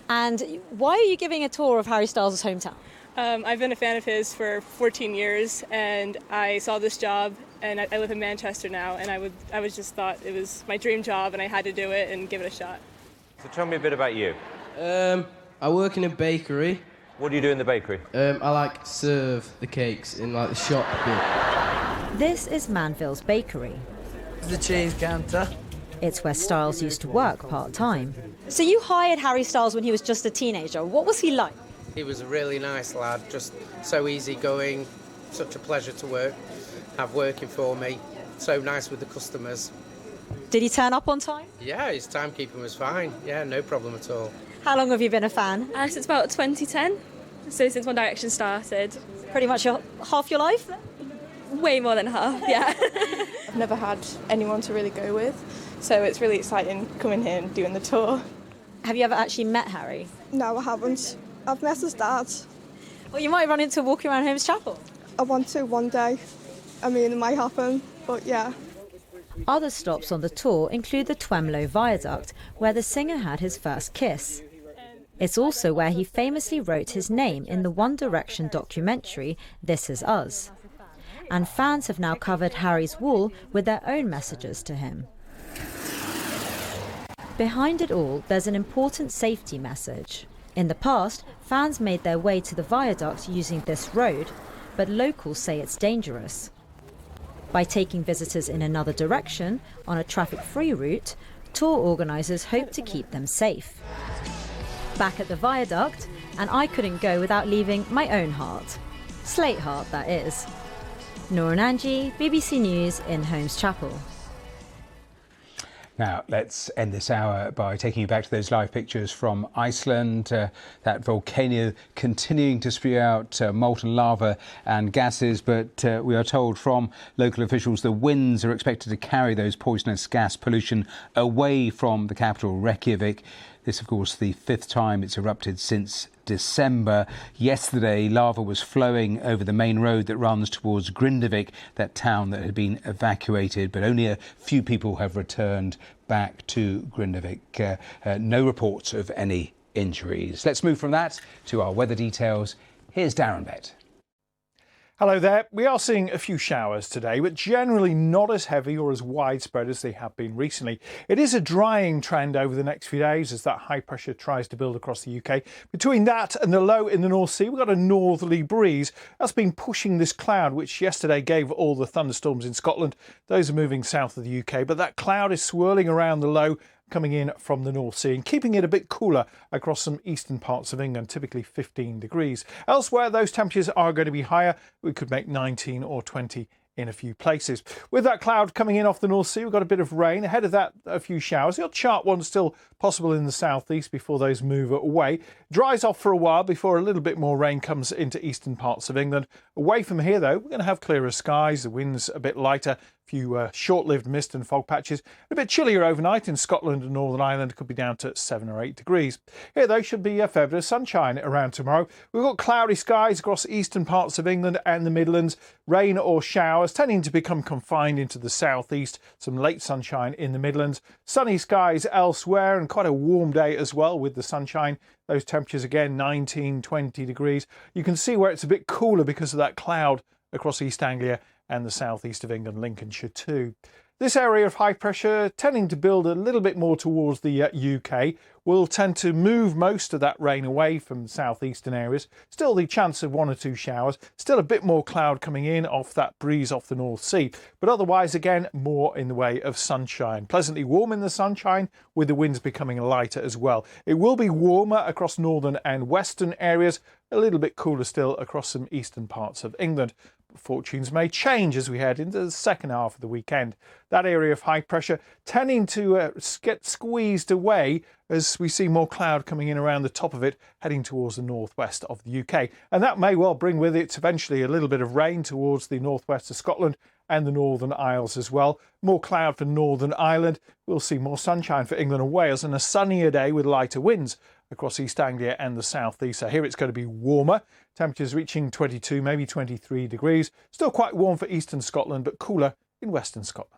And why are you giving a tour of Harry Styles' hometown? I've been a fan of his for 14 years and I saw this job and I live in Manchester now and I was just thought it was my dream job and I had to do it and give it a shot. So tell me a bit about you. I work in a bakery. What do you do in the bakery? I like serve the cakes in like the shop bit. This is Manville's bakery. The cheese counter. It's where Styles used to work part-time. So you hired Harry Styles when he was just a teenager. What was he like? He was a really nice lad, just so easygoing, such a pleasure to have working for me. So nice with the customers. Did he turn up on time? Yeah, his timekeeping was fine. Yeah, no problem at all. How long have you been a fan? Since about 2010, so since One Direction started. Pretty much half your life? Way more than half, yeah. I've never had anyone to really go with, so it's really exciting coming here and doing the tour. Have you ever actually met Harry? No, I haven't. I've met his dad. Well, you might run into walking around Holmes Chapel. I want to one day. I mean, it might happen, but yeah. Other stops on the tour include the Twemlow Viaduct, where the singer had his first kiss. It's also where he famously wrote his name in the One Direction documentary, This Is Us. And fans have now covered Harry's wall with their own messages to him. Behind it all, there's an important safety message. In the past, fans made their way to the viaduct using this road, but locals say it's dangerous. By taking visitors in another direction, on a traffic-free route, tour organisers hope to keep them safe. Back at the viaduct, and I couldn't go without leaving my own heart. Slate heart, that is. Nora Nanji, BBC News in Holmes Chapel. Now, let's end this hour by taking you back to those live pictures from Iceland. That volcano continuing to spew out molten lava and gases, but we are told from local officials the winds are expected to carry those poisonous gas pollution away from the capital, Reykjavik. This, of course, the fifth time it's erupted since December. Yesterday, lava was flowing over the main road that runs towards Grindavik, that town that had been evacuated, but only a few people have returned back to Grindavik. No reports of any injuries. Let's move from that to our weather details. Here's Darren Bett. Hello there. We are seeing a few showers today, but generally not as heavy or as widespread as they have been recently. It is a drying trend over the next few days as that high pressure tries to build across the UK. Between that and the low in the North Sea, we've got a northerly breeze that's been pushing this cloud, which yesterday gave all the thunderstorms in Scotland. Those are moving south of the UK, but that cloud is swirling around the low, coming in from the North Sea and keeping it a bit cooler across some eastern parts of England, typically 15 degrees. Elsewhere, those temperatures are going to be higher. We could make 19 or 20 in a few places. With that cloud coming in off the North Sea, we've got a bit of rain. Ahead of that, a few showers. The odd sharp one still possible in the southeast before those move away. Dries off for a while before a little bit more rain comes into eastern parts of England. Away from here, though, we're going to have clearer skies. The wind's a bit lighter. Few short-lived mist and fog patches. A bit chillier overnight in Scotland and Northern Ireland. Could be down to 7 or 8 degrees. Here, though, should be a fair bit of sunshine around tomorrow. We've got cloudy skies across eastern parts of England and the Midlands. Rain or showers tending to become confined into the southeast. Some late sunshine in the Midlands. Sunny skies elsewhere and quite a warm day as well with the sunshine. Those temperatures again, 19, 20 degrees. You can see where it's a bit cooler because of that cloud across East Anglia and the southeast of England, Lincolnshire too. This area of high pressure tending to build a little bit more towards the UK will tend to move most of that rain away from southeastern areas. Still the chance of 1 or 2 showers, still a bit more cloud coming in off that breeze off the North Sea, but otherwise again more in the way of sunshine. Pleasantly warm in the sunshine with the winds becoming lighter as well. It will be warmer across northern and western areas, a little bit cooler still across some eastern parts of England. fortunes may change as we head into the second half of the weekend. That area of high pressure tending to get squeezed away as we see more cloud coming in around the top of it, heading towards the northwest of the UK. And that may well bring with it eventually a little bit of rain towards the northwest of Scotland and the Northern Isles as well. More cloud for Northern Ireland. We'll see more sunshine for England and Wales and a sunnier day with lighter winds across East Anglia and the South East. So here it's going to be warmer. Temperatures reaching 22, maybe 23 degrees. Still quite warm for eastern Scotland, but cooler in western Scotland.